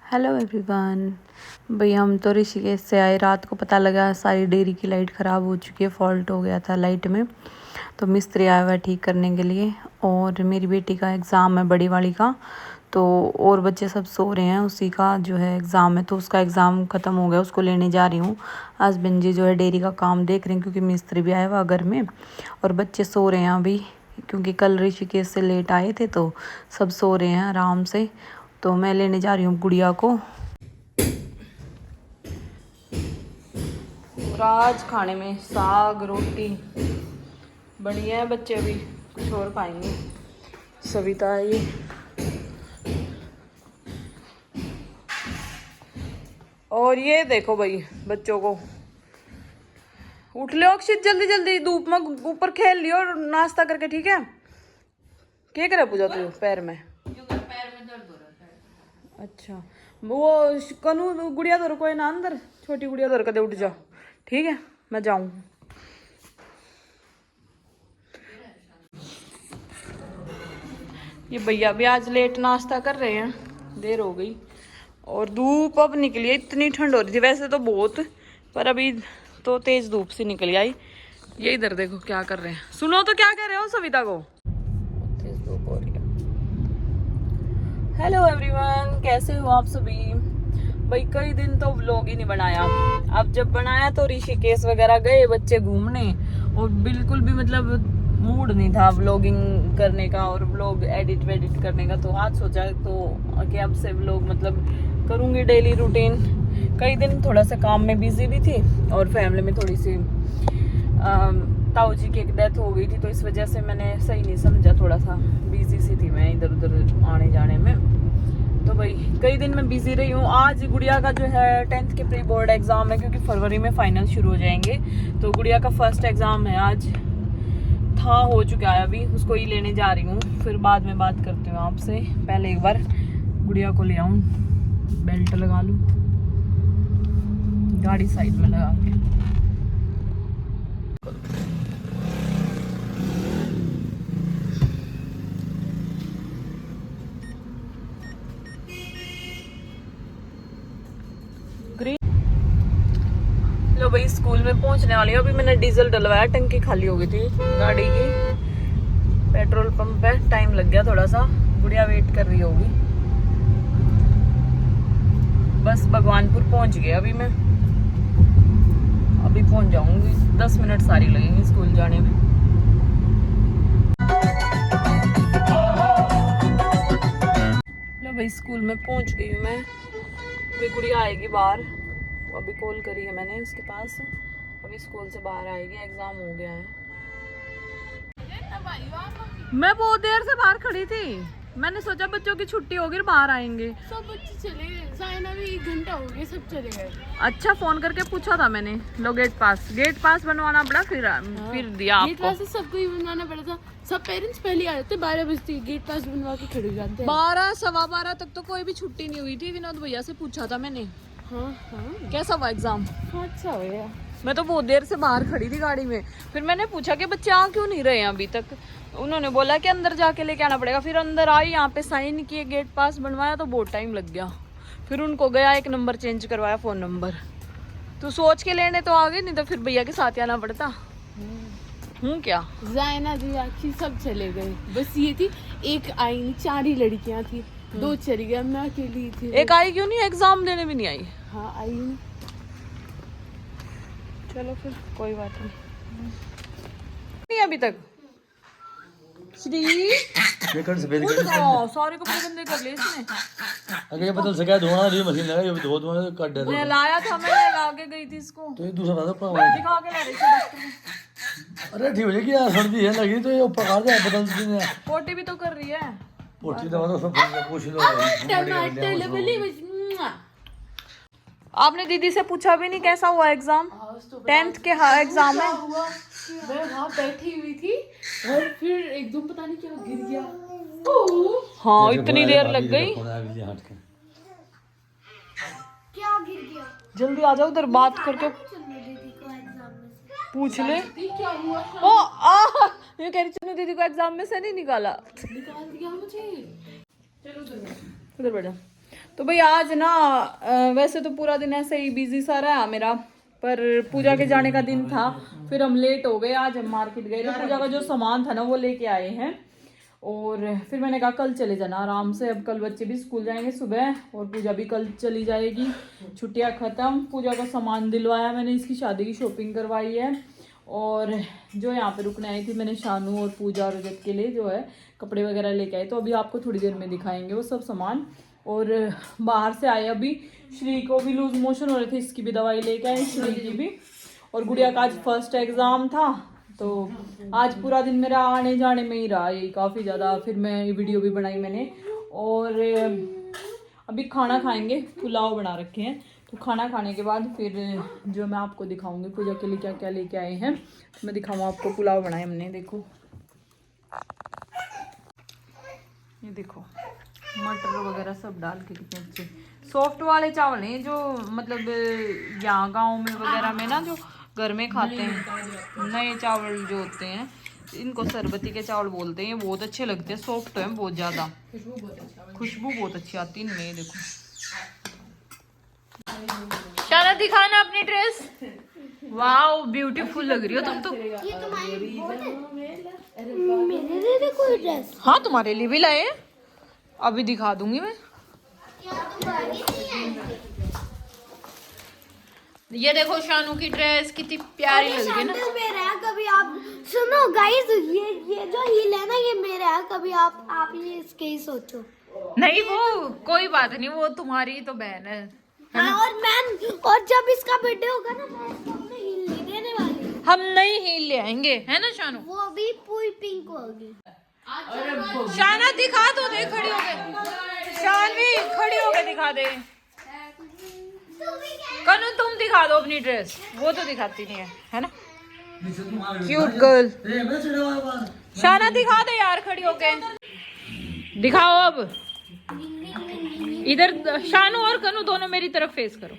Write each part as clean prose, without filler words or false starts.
Hello everyone. भैया हम तो ऋषिकेश से आए, रात को पता लगा सारी डेयरी की लाइट ख़राब हो चुकी है, फॉल्ट हो गया था लाइट में। तो मिस्त्री आया हुआ है ठीक करने के लिए। और मेरी बेटी का एग्ज़ाम है, बड़ी वाली का। तो और बच्चे सब सो रहे हैं, उसी का जो है एग्ज़ाम है, तो उसका एग्ज़ाम ख़त्म हो गया, उसको लेने जा रही हूँ। हस्बैंड जी जो है डेयरी का काम देख रहे हैं क्योंकि मिस्त्री भी आया हुआ घर में। और बच्चे सो रहे हैं अभी, क्योंकि कल ऋषिकेश से लेट आए थे तो सब सो रहे हैं आराम से। तो मैं लेने जा रही हूँ गुड़िया को। और आज खाने में साग रोटी बढ़िया है, बच्चे अभी कुछ और खाएंगे। सविता है ये। और ये देखो भाई बच्चों को, उठ लो अक्षित जल्दी जल्दी, धूप में ऊपर खेल लियो और नाश्ता करके, ठीक है। क्या करे पूजा तू पैर में दर्द हो रहा है। अच्छा वो कनू गुड़िया दौर को है ना अंदर, छोटी गुड़िया दौर कदे उठ जा, ठीक है मैं जाऊँ। ये भैया भी आज लेट नाश्ता कर रहे हैं, देर हो गई। और धूप अब निकली है, इतनी ठंड हो रही थी वैसे तो बहुत, पर अभी तो तेज धूप सी निकली आई। ये इधर देखो क्या कर रहे हैं, सुनो तो क्या कह रहे हो सविता को। तेज धूप हो रही है। हेलो एवरीवन, कैसे हो आप सभी। भाई कई दिन तो व्लॉग ही नहीं बनाया। अब जब बनाया तो ऋषिकेश वगैरह गए बच्चे घूमने, और बिल्कुल भी मतलब मूड नहीं था व्लॉगिंग करने का और व्लॉग एडिट वेडिट करने का। तो आज सोचा तो कि अब से व्लॉग मतलब करूँगी डेली रूटीन। कई दिन थोड़ा सा काम में बिजी भी थी और फैमिली में थोड़ी सी ताऊ जी की एक डेथ हो गई थी, तो इस वजह से मैंने सही नहीं समझा, थोड़ा सा बिजी सी थी मैं इधर उधर आने जाने में। तो भाई कई दिन मैं बिजी रही हूँ। आज गुड़िया का जो है 10th के प्री बोर्ड एग्जाम है, क्योंकि फरवरी में फाइनल शुरू हो जाएंगे। तो गुड़िया का फर्स्ट एग्जाम है आज, था हो चुका है, अभी उसको ही लेने जा रही हूँ। फिर बाद में बात करती हूँ आपसे, पहले एक बार गुड़िया को ले आऊँ, बेल्ट लगा लूँ, गाड़ी साइड में लगा के। लो भाई स्कूल में पहुंचने वाली हूँ। अभी मैंने डीजल डलवाया, टंकी खाली हो गई थी गाड़ी की। पेट्रोल पंप पे टाइम लग गया थोड़ा सा, गुड़िया वेट कर रही होगी। बस भगवानपुर पहुंच गए अभी मैं, अभी पहुंच जाऊंगी, 10 मिनट सारी लगेंगी स्कूल जाने में। लो भाई स्कूल में पहुंच गई हूँ मैं। अभी गुड़िया आएगी बाहर, अभी कॉल करी है मैंने उसके पास, अभी स्कूल से बाहर आएगी, एग्जाम हो गया है। मैं बहुत देर से बाहर खड़ी थी, मैंने सोचा बच्चों की छुट्टी होगी बाहर आएंगे। सब बच्चे चले गए, जाइना भी 1 घंटा हो गया, सब चले गए। अच्छा फोन करके पूछा था मैंने, लो गेट पास बनवाना पड़ा, फिर दिया आपको। गेट पास सबको ही बनवाना पड़ा था, सब पेरेंट्स पहले आ जाते, 12 बजते गेट पास बनवा के खड़े हो जाते हैं। 12 सवा 12 तक तो कोई भी छुट्टी नहीं हुई थी। विनोद भैया से पूछा था मैंने। हाँ हाँ कैसा हुआ एग्जाम। अच्छा हो गया। मैं तो बहुत देर से बाहर खड़ी थी गाड़ी में, फिर मैंने पूछा कि बच्चे आ क्यों नहीं रहे हैं अभी तक। उन्होंने बोला कि अंदर जाके लेके आना पड़ेगा। फिर अंदर आई, यहाँ पे साइन किए, गेट पास बनवाया, तो बहुत टाइम लग गया। फिर उनको गया, एक नंबर चेंज करवाया, फ़ोन नंबर। तो सोच के लेने तो आ गए, नहीं तो फिर भैया के साथ आना पड़ता। हूँ क्या जाइना जी सब चले गए, बस ये थी एक आई नहीं, 4 ही लड़कियां थी, 2 चली गई, मैं अकेली थी। एक आई क्यों नहीं, एग्जाम देने भी नहीं आई। हाँ आई नहीं। चलो फिर कोई बात नहीं अभी तक। श्री सारे कपड़े गंदे कर लिए इसने। अगर ये पता सका धोना नहीं, मशीन लगा ये धो धो काट दे। नहलाया था मैं, नहला के गई थी इसको। तो ये दूसरा बता दो दिखा के ला रही थी डॉक्टर को। अरे ठीक हो जाएगी यार, सर्दी है लगी तो ये ऊपर काट दे, बदल देने। पोटी भी तो कर रही है। पोटी दवा तो सब पूछ लो। टमाटर लबली बस। आपने दीदी से पूछा भी नहीं कैसा हुआ एग्जाम। 10th के एग्जाम है। मैं वहाँ बैठी हुई थी और फिर एकदम पता नहीं क्या गिर गया। हाँ इतनी देर लग गई। क्या गिर गया? जल्दी आ जाओ उधर, बात करके दीदी को एग्जाम में से पूछ ले। क्या हुआ? ओ आ ये कह रही चुन्नू दीदी को एग्जाम में से नहीं निकाला। निकाल दिया मुझे। चलो उधर बैठा। तो भाई आज ना वैसे तो पूरा दिन ऐसे ही बिजी सा रहा मेरा, पर पूजा के जाने का दिन था, फिर हम लेट हो गए। आज हम मार्केट गए थे, पूजा का जो सामान था ना वो लेके आए हैं, और फिर मैंने कहा कल चले जाना आराम से। अब कल बच्चे भी स्कूल जाएंगे सुबह, और पूजा भी कल चली जाएगी, छुट्टियां खत्म। पूजा का सामान दिलवाया मैंने, इसकी शादी की शॉपिंग करवाई है। और जो यहाँ पे रुकने आई थी मैंने शानू और पूजा और रजत के लिए जो है कपड़े वगैरह लेके आई, तो अभी आपको थोड़ी देर में दिखाएंगे वो सब सामान। और बाहर से आए अभी, श्री को भी लूज मोशन हो रहे थे, इसकी भी दवाई लेके आए, श्री की भी। और गुड़िया का आज फर्स्ट एग्जाम था, तो आज पूरा दिन मेरा आने जाने में ही रहा ये काफ़ी ज़्यादा। फिर मैं ये वीडियो भी बनाई मैंने। और अभी खाना खाएंगे, पुलाव बना रखे हैं, तो खाना खाने के बाद फिर जो मैं आपको दिखाऊंगी पूजा के लिए क्या क्या लेके आए हैं, तो मैं दिखाऊँ आपको। पुलाव बनाए हमने, देखो ये देखो मटर वगैरह सब डाल के, कितने अच्छे सॉफ्ट वाले चावल हैं जो मतलब यहाँ गाँव में वगैरह में ना जो घर में खाते हैं, नए चावल जो होते हैं इनको सरबती के चावल बोलते हैं। ये बहुत अच्छे लगते हैं, सॉफ्ट है बहुत ज़्यादा, खुशबू बहुत अच्छी आती है इनमें। ये देखो शाला दिखाना अपनी ड्रेस, वाओ ब्यूटीफुल लग रही हो तुम तो। ये तुम्हारी मेरे लिए भी कोई ड्रेस? हाँ तुम्हारे लिए भी लाए हैं, अभी दिखा दूंगी मैं। ये देखो शानू की ड्रेस कितनी प्यारी लग रही है ना। मेरा है, कभी आप सुनो गाइस, ये जो हील है ना ये मेरा है, कभी आप ये इसके ही सोचो। नहीं वो कोई बात नहीं, वो तुम्हारी तो बहन है। हाँ, और जब इसका बर्थडे होगा ना मैं इसको अपने हील नहीं देने वाली हूँ। हम नई हील ले आएंगे, है ना शानू? वो भी पूरी पिंक होगी। शाना दिखा तो दे, खड़ी हो गए शानवी, खड़ी हो गए दिखा दे। कनु तुम दिखा दो अपनी ड्रेस, वो तो दिखाती नहीं है ना। क्यूट गर्ल शाना दिखा दे यार, खड़ी होके दिखाओ। अब इधर शानू और कनु दोनों मेरी तरफ फेस करो।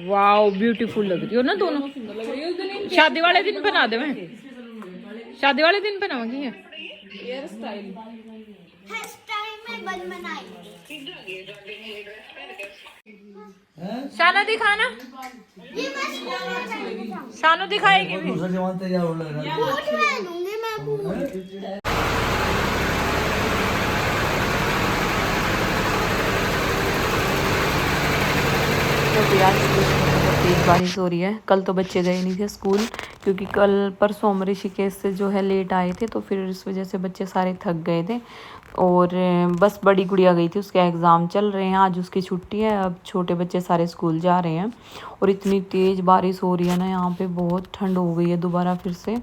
वाओ ब्यूटीफुल लग रही हो ना दोनों। शादी वाले दिन पहना दे, मैं शादी वाले दिन पहनाऊंगी। हेयर स्टाइल में बनाई। शाना दिखाना, ये मैं शानू दिखाएगी भी। दूसरा जवान तैयार होने लग रहा है। बूट पहनूंगी मैं, बूट। तेज बारिश हो रही है। कल तो बच्चे गए नहीं थे स्कूल, क्योंकि कल परसों हम ऋषिकेश से जो है लेट आए थे, तो फिर इस वजह से बच्चे सारे थक गए थे। और बस बड़ी गुड़िया गई थी, उसके एग्ज़ाम चल रहे हैं, आज उसकी छुट्टी है। अब छोटे बच्चे सारे स्कूल जा रहे हैं। और इतनी तेज़ बारिश हो रही है ना यहाँ पे, बहुत ठंड हो गई है दोबारा फिर से।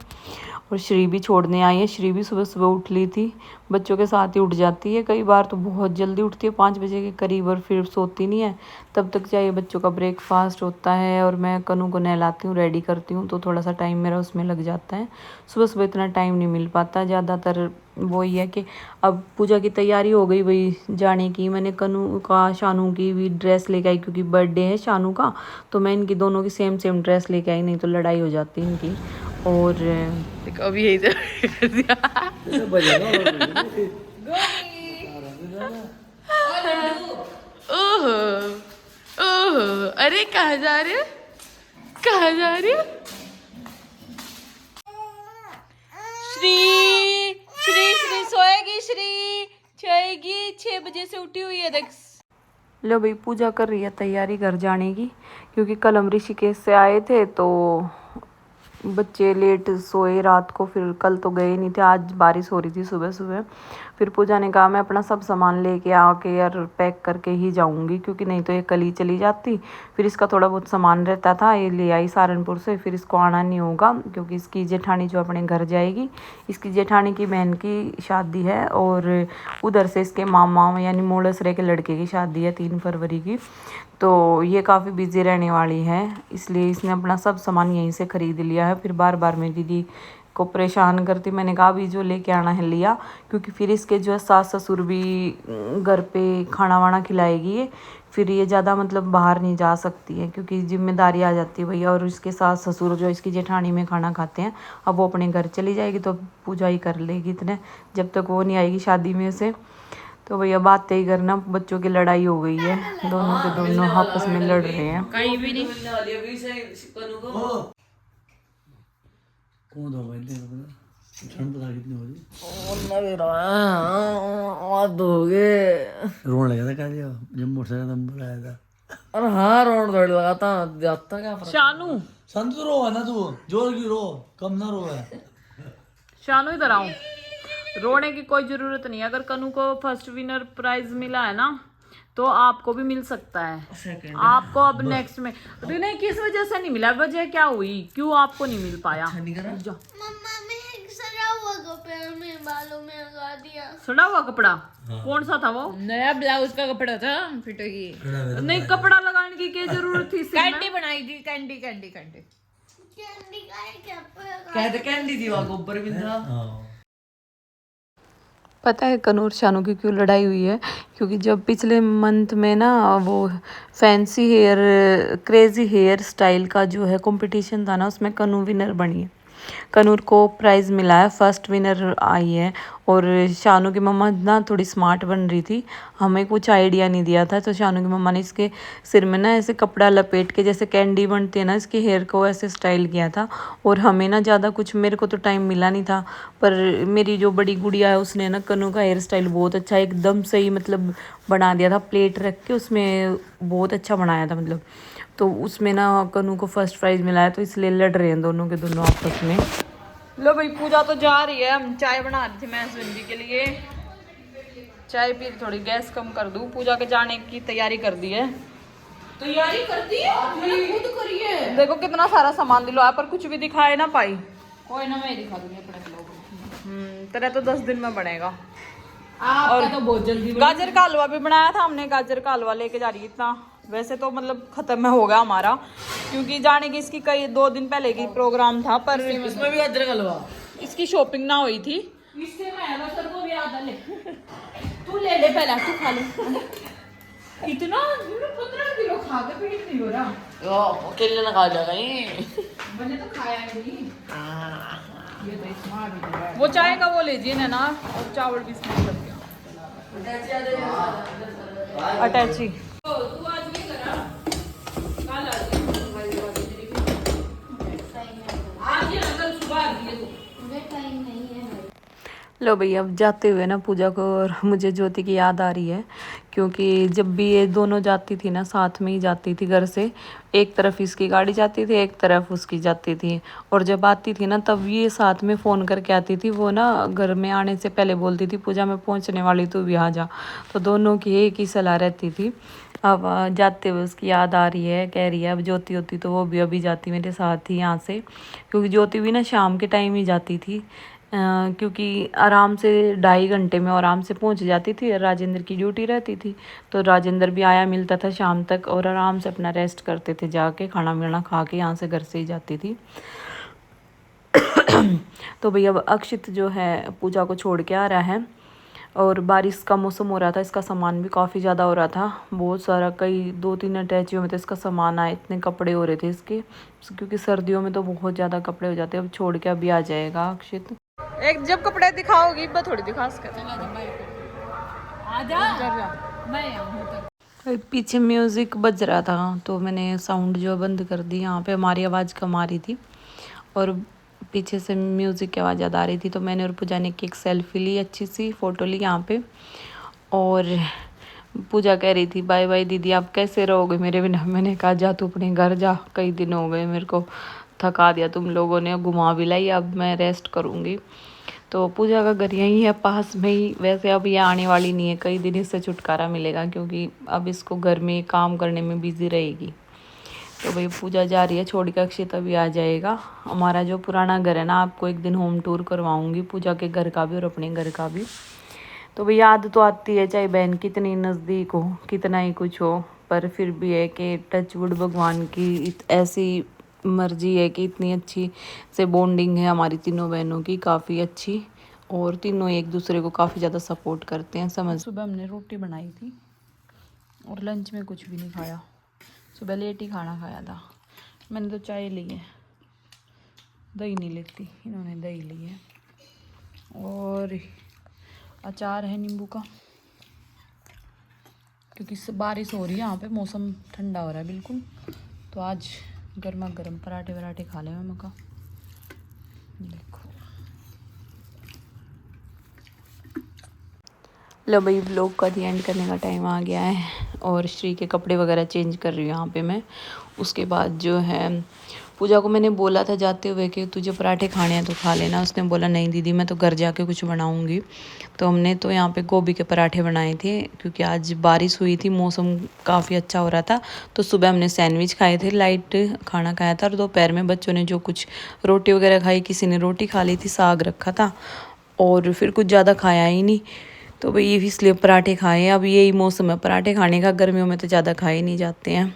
और श्री भी छोड़ने आई है, श्री भी सुबह सुबह उठ ली थी, बच्चों के साथ ही उठ जाती है। कई बार तो बहुत जल्दी उठती है 5 बजे के करीब, और फिर सोती नहीं है तब तक। चाहिए बच्चों का ब्रेकफास्ट होता है, और मैं कनु को नहलाती हूँ, रेडी करती हूँ, तो थोड़ा सा टाइम मेरा उसमें लग जाता है। सुबह सुबह इतना टाइम नहीं मिल पाता ज़्यादातर। वो ही है कि अब पूजा की तैयारी हो गई भाई जाने की। मैंने कनु का शानू की भी ड्रेस लेके आई, क्योंकि बर्थडे है शानू का, तो मैं इनकी दोनों की सेम सेम ड्रेस लेके आई, नहीं तो लड़ाई हो जाती इनकी। और अभी यही ओहो ओहो, अरे कहाँ जा रहे हो, कहाँ जा रहे हो? श्री श्री श्री सोएगी, श्री सोएगी, 6 बजे से उठी हुई है देख। लो भाई पूजा कर रही है तैयारी घर जाने की, क्योंकि कल हम ऋषिकेश से आए थे तो बच्चे लेट सोए रात को, फिर कल तो गए नहीं थे। आज बारिश हो रही थी सुबह सुबह, फिर पूजा ने कहा मैं अपना सब सामान लेके आके यार पैक करके ही जाऊंगी, क्योंकि नहीं तो ये कल ही चली जाती। फिर इसका थोड़ा बहुत सामान रहता था, ये ले आई सहारनपुर से, फिर इसको आना नहीं होगा, क्योंकि इसकी जेठानी जो अपने घर जाएगी, इसकी जेठानी की बहन की शादी है, और उधर से इसके मामा यानी मोड़सरे के लड़के की शादी है 3 फरवरी की। तो ये काफ़ी बिजी रहने वाली है, इसलिए इसने अपना सब सामान यहीं से ख़रीद लिया है। फिर बार बार मेरी दीदी को परेशान करती, मैंने कहा अभी जो लेके आना है लिया, क्योंकि फिर इसके जो है सास ससुर भी घर पे खाना वाना खिलाएगी ये, फिर ये ज़्यादा मतलब बाहर नहीं जा सकती है, क्योंकि जिम्मेदारी आ जाती है भैया। और इसके सास ससुर जो इसकी जेठानी में खाना खाते हैं, अब वो अपने घर चली जाएगी तो पूजा ही कर लेगी इतने, जब तक वो नहीं आएगी शादी में से। तो भैया बातें ही करना, बच्चों की लड़ाई हो गई है, दोनों के दोनों आपस में लड़ रहे हैं। कहीं भी नहीं कौन दो भाई ठंड पता कितनी हो रही रोने लगा था क्या जब मोटरसाइकिल नंबर आया था। अरे हाँ रोड थोड़ी लगाता जाता क्या फर्क। शानू संत तो रो है ना, तू जोर की रो, कम ना रो है। शानू इधर आओ, रोने की कोई जरूरत नहीं है। अगर कनू को फर्स्ट विनर प्राइज मिला है ना तो आपको भी मिल सकता है। आपको अब नेक्स्ट में नहीं, किस वजह से नहीं मिला, वजह क्या हुई, क्यों आपको नहीं मिल पाया? मम्मा में सड़ा हुआ कपड़ा मेरे बालों में लगा दिया। सड़ा हुआ कपड़ा? कौन सा था वो? नया ब्लाउज का कपड़ा था फिटो की। नहीं, कपड़ा लगाने की क्या जरूरत थी? कैंडी बनाई थी, कैंडी कैंडी कैंडी कैंडी का क्या कहते कैंडी थी वहाँ ऊपर भी था। पता है कनू और शानू की क्यों लड़ाई हुई है? क्योंकि जब पिछले मंथ में ना वो fancy hair crazy hair style का जो है कंपटीशन था ना, उसमें कनू विनर बनी है। कनूर को प्राइज़ मिला है, फर्स्ट विनर आई है। और शानू की मम्मा ना थोड़ी स्मार्ट बन रही थी, हमें कुछ आइडिया नहीं दिया था, तो शानू की मम्मा ने इसके सिर में ना ऐसे कपड़ा लपेट के, जैसे कैंडी बनती है ना, इसके हेयर को ऐसे स्टाइल किया था। और हमें ना ज़्यादा कुछ, मेरे को तो टाइम मिला नहीं था, पर मेरी जो बड़ी गुड़िया है उसने ना कनू का हेयर स्टाइल बहुत अच्छा एकदम सही मतलब बना दिया था, प्लेट रख के उसमें बहुत अच्छा बनाया था मतलब। तो उसमें ना कनू को फर्स्ट प्राइज़ मिला है, तो इसलिए लड़ रहे हैं दोनों के दोनों आपस में। लो भाई, पूजा तो जा रही है, हम चाय बना रही थी मैं हस्बैंड जी के लिए, चाय पी थोड़ी गैस कम कर दूँ। पूजा के जाने की तैयारी कर दी है। तैयारी कर दी है, खुद करिए। देखो कितना सारा सामान दिलवाया, पर कुछ भी दिखाए ना पाई। कोई ना, मैं दिखा दूंगी अपने ब्लॉग में। तेरा तो 10 दिन में बनेगा। आपका तो बहुत जल्दी गाजर का हलवा भी बनाया था हमने, गाजर का हलवा लेके जा रही है इतना। वैसे तो मतलब खत्म में हो गया हमारा, क्योंकि जाने की इसकी कई 2 दिन पहले की प्रोग्राम था, पर इसमें भी गाजर का हलवा, इसकी शॉपिंग ना हुई थी। इससे मैं सर को भी याद ले। तू ले ले पहले, तू खा ले। इतना 15 किलो खा के पेट नहीं हो रहा। अकेले ना खा जाएगा ये। मैंने तो खाया नहीं। ये तो स्मार्ट है। वो चाय का वो लीजिए ना, और चावल भी इसमें कर दिया अटैची। तू आज नहीं करा, कल आ जा। आज ये कल सुबह आ गई तू। मुझे टाइम नहीं है। लो भैया, अब जाते हुए ना पूजा को और मुझे ज्योति की याद आ रही है, क्योंकि जब भी ये दोनों जाती थी ना, साथ में ही जाती थी घर से। एक तरफ इसकी गाड़ी जाती थी, एक तरफ उसकी जाती थी। और जब आती थी ना, तब ये साथ में फ़ोन करके आती थी। वो ना घर में आने से पहले बोलती थी, पूजा मैं पहुंचने वाली, तू भी आ जा। तो दोनों की एक ही सलाह रहती थी। अब जाते हुए उसकी याद आ रही है, कह रही है अब ज्योति होती तो वो भी अभी जाती मेरे साथ ही यहाँ से, क्योंकि ज्योति भी ना शाम के टाइम ही जाती थी। क्योंकि आराम से 2.5 घंटे में आराम से पहुंच जाती थी। राजेंद्र की ड्यूटी रहती थी, तो राजेंद्र भी आया मिलता था शाम तक, और आराम से अपना रेस्ट करते थे जाके, खाना वाना खा के यहाँ से घर से ही जाती थी। तो भैया अब अक्षित जो है पूजा को छोड़ के आ रहा है, और बारिश का मौसम हो रहा था, इसका सामान भी काफ़ी ज़्यादा हो रहा था, बहुत सारा, कई 2-3 अटैचियों में तो इसका सामान आया, इतने कपड़े हो रहे थे इसके, क्योंकि सर्दियों में तो बहुत ज़्यादा कपड़े हो जाते हैं। अब छोड़ के अभी आ जाएगा अक्षित। एक जब कपड़े दिखाओगी बस थोड़ी दिखा सके। पीछे म्यूजिक बज रहा था, तो मैंने साउंड जो बंद कर दी। यहाँ पे हमारी आवाज़ कम आ रही थी और पीछे से म्यूजिक की आवाज़ ज़्यादा आ रही थी, तो मैंने और पूजा ने एक सेल्फी ली, अच्छी सी फ़ोटो ली यहाँ पे। और पूजा कह रही थी बाय बाय दीदी, आप कैसे रहोगे मेरे बिना? मैंने कहा जा तू अपने घर जा, कई दिन हो गए, मेरे को थका दिया तुम लोगों ने, घुमा भी लाई, अब मैं रेस्ट करूँगी। तो पूजा का घर यहीं है पास में ही। वैसे अब ये आने वाली नहीं है, कई दिन इससे छुटकारा मिलेगा, क्योंकि अब इसको घर में काम करने में बिजी रहेगी। तो भाई पूजा जा रही है छोड़ के, अक्षित अभी आ जाएगा। हमारा जो पुराना घर है ना, आपको एक दिन होम टूर करवाऊँगी, पूजा के घर का भी और अपने घर का भी। तो भाई याद तो आती है, चाहे बहन कितनी नज़दीक हो, कितना ही कुछ हो, पर फिर भी है कि टचवुड भगवान की ऐसी मर्जी है कि इतनी अच्छी से बॉन्डिंग है हमारी तीनों बहनों की, काफ़ी अच्छी, और तीनों एक दूसरे को काफ़ी ज़्यादा सपोर्ट करते हैं। समझ, सुबह हमने रोटी बनाई थी और लंच में कुछ भी नहीं खाया, सुबह लेट ही खाना खाया था। मैंने तो चाय ली है, दही नहीं लेती, इन्होंने दही ली है, और अचार है नींबू का, क्योंकि बारिश हो रही है यहाँ पे, मौसम ठंडा हो रहा है बिल्कुल। तो आज गर्मा गर्म पराठे वराठे खा ले मम्मा। देखो लो भाई, व्लॉग का दी एंड करने का टाइम आ गया है और श्री के कपड़े वगैरह चेंज कर रही हूँ यहाँ पे मैं। उसके बाद जो है पूजा को मैंने बोला था जाते हुए कि तुझे पराठे खाने हैं तो खा लेना। उसने बोला नहीं दीदी मैं तो घर जाके कुछ बनाऊँगी। तो हमने तो यहाँ पे गोभी के पराठे बनाए थे क्योंकि आज बारिश हुई थी, मौसम काफ़ी अच्छा हो रहा था। तो सुबह हमने सैंडविच खाए थे, लाइट खाना खाया था। और दोपहर में बच्चों ने जो कुछ रोटी वगैरह खाई, किसी ने रोटी खा ली थी, साग रखा था और फिर कुछ ज़्यादा खाया ही नहीं। तो भाई ये इसलिए पराठे खाए हैं। अब यही मौसम है पराठे खाने का, गर्मियों में तो ज़्यादा खाए नहीं जाते हैं।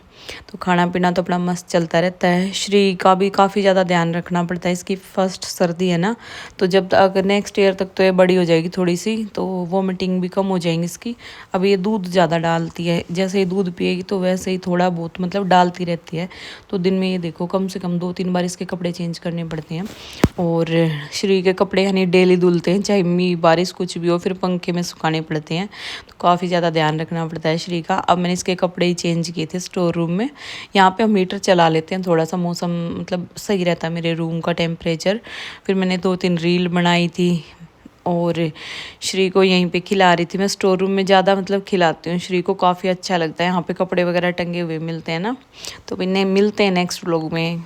तो खाना पीना तो अपना मस्त चलता रहता है। श्री का भी काफ़ी ज़्यादा ध्यान रखना पड़ता है, इसकी फर्स्ट सर्दी है ना। तो जब तक नेक्स्ट ईयर तक तो ये बड़ी हो जाएगी थोड़ी सी, तो वोमिटिंग भी कम हो जाएंगी इसकी। अब ये दूध ज़्यादा डालती है, जैसे ही दूध पिएगी तो वैसे ही थोड़ा बहुत मतलब डालती रहती है। तो दिन में ये देखो कम से कम 2-3 बार इसके कपड़े चेंज करने पड़ते हैं। और श्री के कपड़े यानी डेली धुलते हैं, चाहे मी बारिश कुछ भी हो, फिर पंखे में सुखाने पड़ते हैं। तो काफ़ी ज़्यादा ध्यान रखना पड़ता है श्री का। अब मैंने इसके कपड़े ही चेंज किए थे स्टोर रूम में। यहाँ पे हम हीटर चला लेते हैं, थोड़ा सा मौसम मतलब सही रहता है मेरे रूम का टेम्परेचर। फिर मैंने 2-3 रील बनाई थी और श्री को यहीं पे खिला रही थी। मैं स्टोर रूम में ज़्यादा मतलब खिलाती हूँ श्री को, काफ़ी अच्छा लगता है। यहाँ पे कपड़े वगैरह टंगे हुए मिलते हैं ना। तो फिर मिलते हैं नेक्स्ट व्लॉग में।